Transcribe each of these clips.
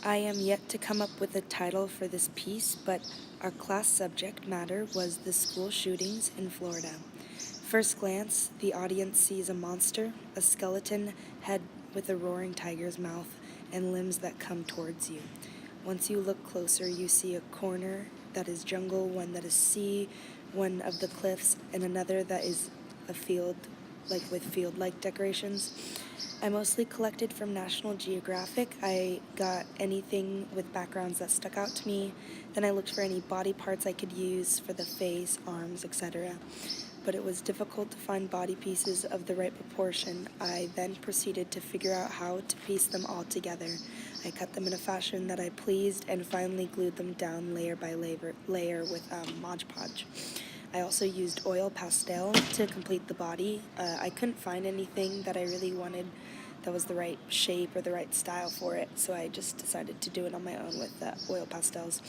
I am yet to come up with a title for this piece, but our class subject matter was the school shootings in Florida. First glance, the audience sees a monster, a skeleton head with a roaring tiger's mouth, and limbs that come towards you. Once you look closer, you see a corner that is jungle, one that is sea, one of the cliffs, and another that is a field, like with field-like decorations. I mostly collected from National Geographic. I got anything with backgrounds that stuck out to me. Then I looked for any body parts I could use for the face, arms, etc. But it was difficult to find body pieces of the right proportion. I then proceeded to figure out how to piece them all together. I cut them in a fashion that I pleased and finally glued them down layer by layer with Mod Podge. I also used oil pastel to complete the body. I couldn't find anything that I really wanted that was the right shape or the right style for it, so I just decided to do it on my own with oil pastels.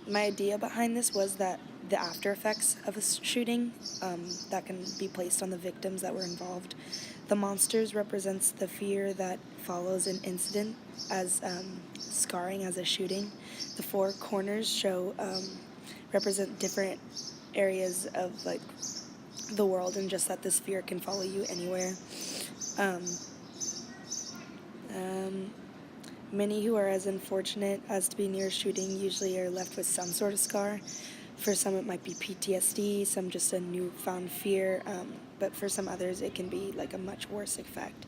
My idea behind this was that the after effects of a shooting that can be placed on the victims that were involved. The monsters represents the fear that follows an incident as scarring as a shooting. The four corners represent different areas of like the world, and just that this fear can follow you anywhere. Um, um, Many who are as unfortunate as to be near a shooting usually are left with some sort of scar. For some it might be PTSD, some just a newfound fear, but for some others it can be like a much worse effect.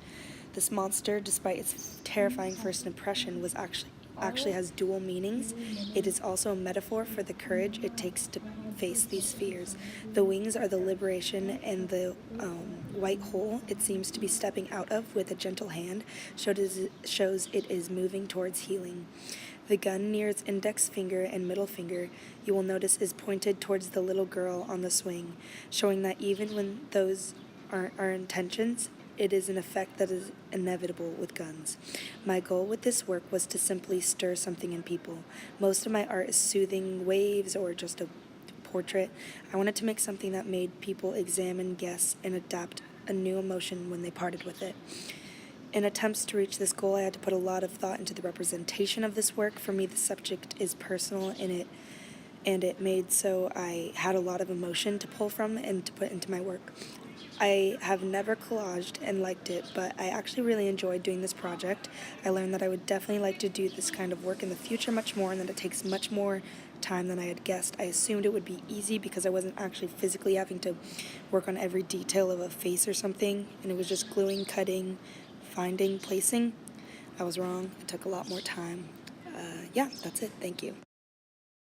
This monster, despite its terrifying first impression, was actually has dual meanings. It is also a metaphor for the courage it takes to face these fears. The wings are the liberation, and the white hole it seems to be stepping out of with a gentle hand shows it is moving towards healing. The gun near its index finger and middle finger, you will notice, is pointed towards the little girl on the swing, showing that even when those aren't our intentions, it is an effect that is inevitable with guns. My goal with this work was to simply stir something in people. Most of my art is soothing waves or just a portrait. I wanted to make something that made people examine, guess, and adapt a new emotion when they parted with it. In attempts to reach this goal, I had to put a lot of thought into the representation of this work. For me, the subject is personal and it made so I had a lot of emotion to pull from and to put into my work. I have never collaged and liked it, but I actually really enjoyed doing this project. I learned that I would definitely like to do this kind of work in the future much more, and that it takes much more time than I had guessed. I assumed it would be easy because I wasn't actually physically having to work on every detail of a face or something, and it was just gluing, cutting, finding, placing. I was wrong. It took a lot more time. Yeah, that's it. Thank you.